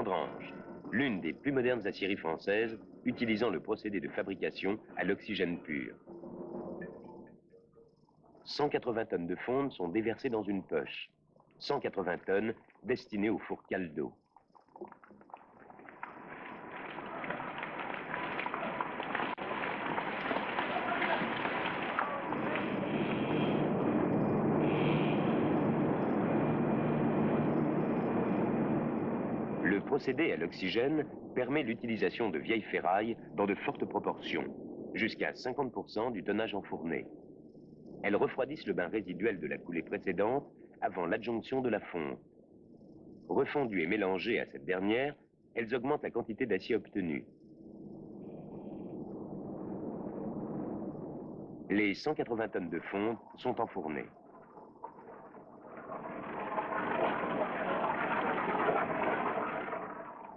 Andrange, l'une des plus modernes aciéries françaises, utilisant le procédé de fabrication à l'oxygène pur. 180 tonnes de fonte sont déversées dans une poche. 180 tonnes destinées au four Caldo. Le procédé à l'oxygène permet l'utilisation de vieilles ferrailles dans de fortes proportions, jusqu'à 50% du tonnage enfourné. Elles refroidissent le bain résiduel de la coulée précédente avant l'adjonction de la fonte. Refondues et mélangées à cette dernière, elles augmentent la quantité d'acier obtenue. Les 180 tonnes de fonte sont enfournées.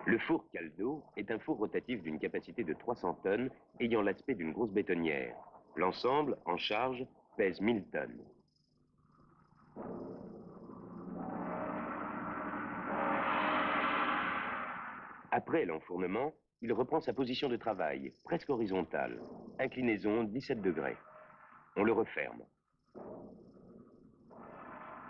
Le four Caldo est un four rotatif d'une capacité de 300 tonnes ayant l'aspect d'une grosse bétonnière. L'ensemble, en charge, pèse 1000 tonnes. Après l'enfournement, il reprend sa position de travail, presque horizontale. Inclinaison 17 degrés. On le referme.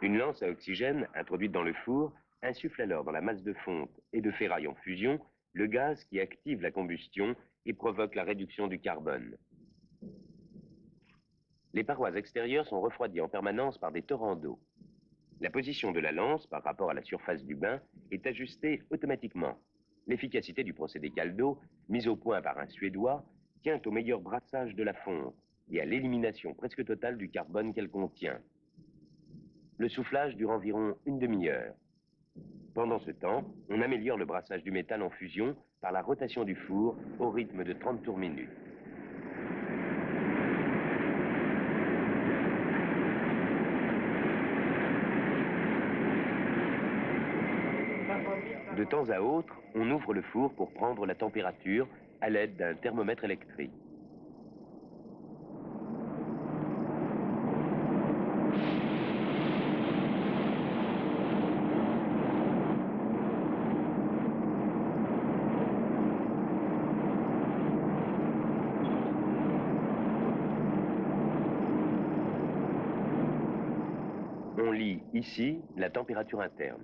Une lance à oxygène introduite dans le four insuffle alors dans la masse de fonte et de ferraille en fusion le gaz qui active la combustion et provoque la réduction du carbone. Les parois extérieures sont refroidies en permanence par des torrents d'eau. La position de la lance par rapport à la surface du bain est ajustée automatiquement. L'efficacité du procédé Caldo, mise au point par un Suédois, tient au meilleur brassage de la fonte et à l'élimination presque totale du carbone qu'elle contient. Le soufflage dure environ une demi-heure. Pendant ce temps, on améliore le brassage du métal en fusion par la rotation du four au rythme de 30 tours minute. De temps à autre, on ouvre le four pour prendre la température à l'aide d'un thermomètre électrique. On lit ici la température interne.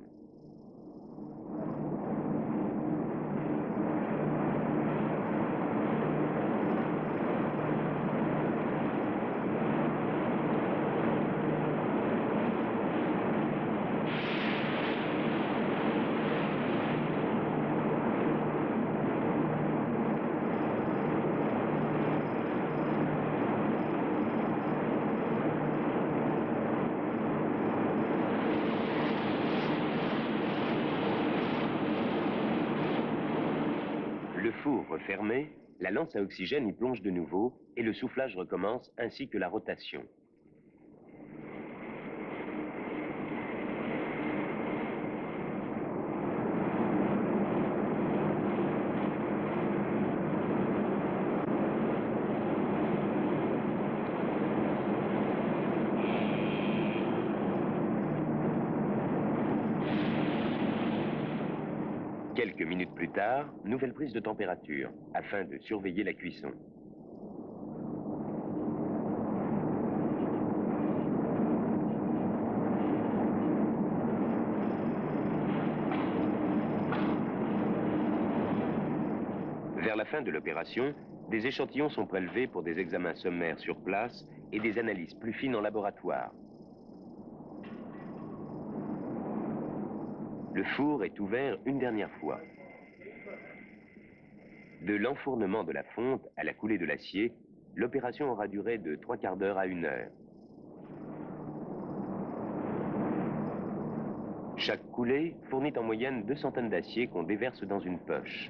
Le four refermé, la lance à oxygène y plonge de nouveau et le soufflage recommence ainsi que la rotation. Quelques minutes plus tard, nouvelle prise de température, afin de surveiller la cuisson. Vers la fin de l'opération, des échantillons sont prélevés pour des examens sommaires sur place et des analyses plus fines en laboratoire. Le four est ouvert une dernière fois. De l'enfournement de la fonte à la coulée de l'acier, l'opération aura duré de 3/4 d'heure à 1 heure. Chaque coulée fournit en moyenne 200 tonnes d'acier qu'on déverse dans une poche.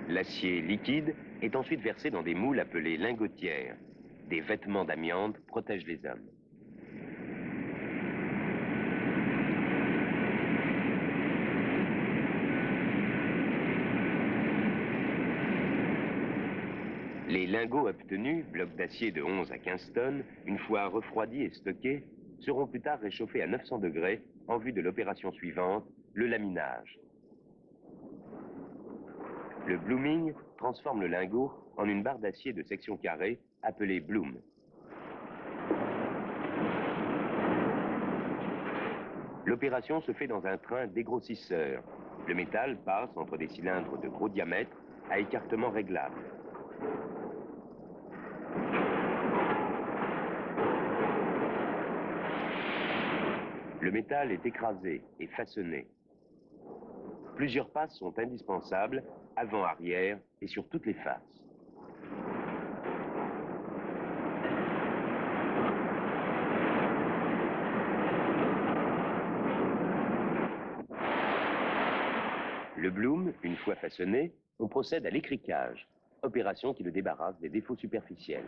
L'acier liquide est ensuite versé dans des moules appelés lingotières. Des vêtements d'amiante protègent les hommes. Les lingots obtenus, blocs d'acier de 11 à 15 tonnes, une fois refroidis et stockés, seront plus tard réchauffés à 900 degrés en vue de l'opération suivante, le laminage. Le blooming transforme le lingot en une barre d'acier de section carrée appelée bloom. L'opération se fait dans un train dégrossisseur. Le métal passe entre des cylindres de gros diamètre à écartement réglable. Le métal est écrasé et façonné. Plusieurs passes sont indispensables, avant, arrière et sur toutes les faces. Le bloom, une fois façonné, on procède à l'écriquage, opération qui le débarrasse des défauts superficiels.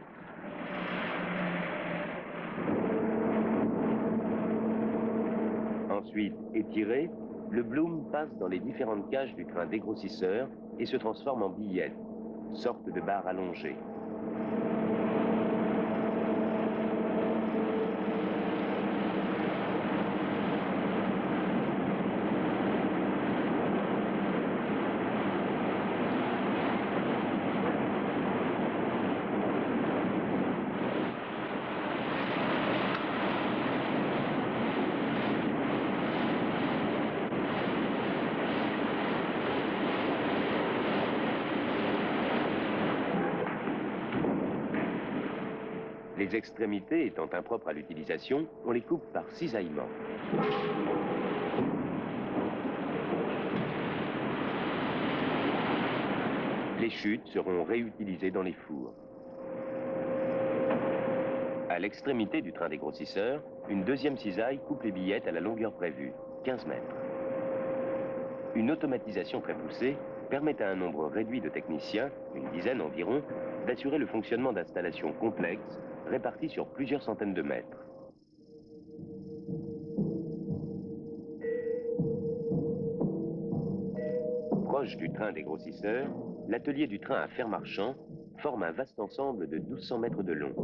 Ensuite, étiré, le bloom passe dans les différentes cages du train dégrossisseur et se transforme en billette, sorte de barre allongée. Les extrémités étant impropres à l'utilisation, on les coupe par cisaillement. Les chutes seront réutilisées dans les fours. À l'extrémité du train dégrossisseur, une deuxième cisaille coupe les billettes à la longueur prévue, 15 mètres. Une automatisation très poussée permet à un nombre réduit de techniciens, une dizaine environ, d'assurer le fonctionnement d'installations complexes réparties sur plusieurs centaines de mètres. Proche du train dégrossisseur, l'atelier du train à fer marchand forme un vaste ensemble de 1200 mètres de long.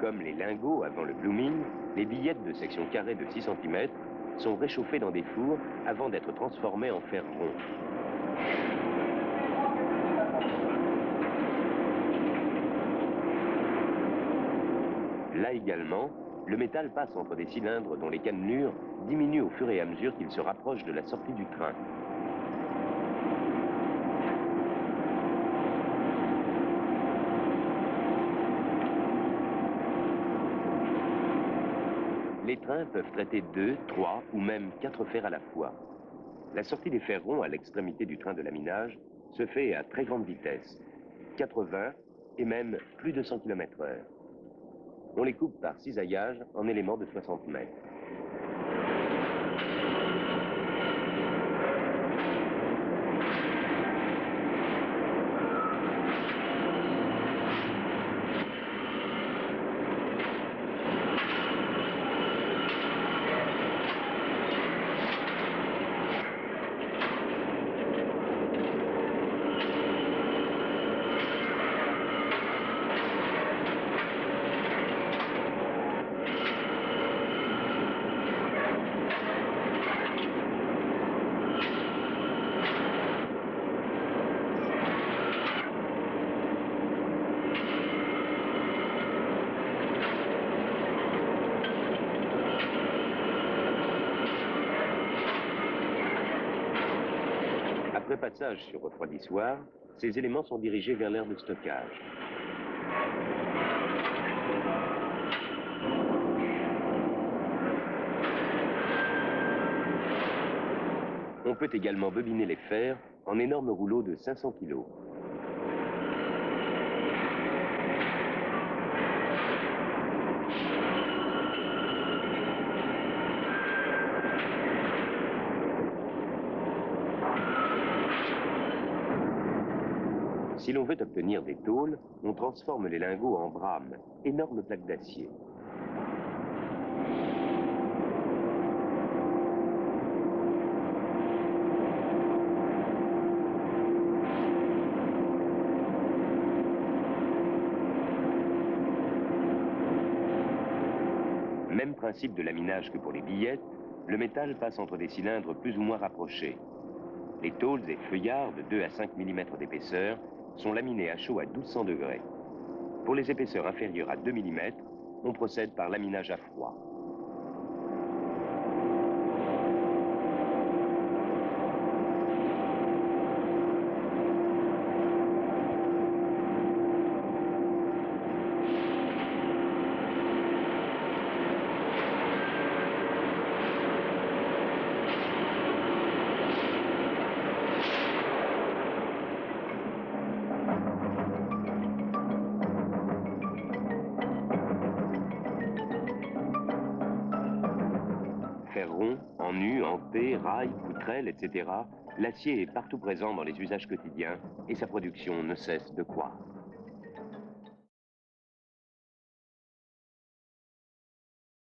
Comme les lingots avant le blooming, les billettes de section carrée de 6 cm sont réchauffées dans des fours avant d'être transformées en fer rond. Là également, le métal passe entre des cylindres dont les cannelures diminuent au fur et à mesure qu'il se rapproche de la sortie du train. Les trains peuvent traiter 2, 3 ou même 4 fers à la fois. La sortie des fers ronds à l'extrémité du train de laminage se fait à très grande vitesse, 80 et même plus de 100 km/h. On les coupe par cisaillage en éléments de 60 mètres. Après passage sur refroidissoir, ces éléments sont dirigés vers l'aire de stockage. On peut également bobiner les fers en énormes rouleaux de 500 kg. Si l'on veut obtenir des tôles, on transforme les lingots en brames, énormes plaques d'acier. Même principe de laminage que pour les billettes, le métal passe entre des cylindres plus ou moins rapprochés. Les tôles et feuillards de 2 à 5 mm d'épaisseur sont laminés à chaud à 1200 degrés. Pour les épaisseurs inférieures à 2 mm, on procède par laminage à froid. Fer rond, en nu, en T, rail, poutrelle, etc., l'acier est partout présent dans les usages quotidiens et sa production ne cesse de croître.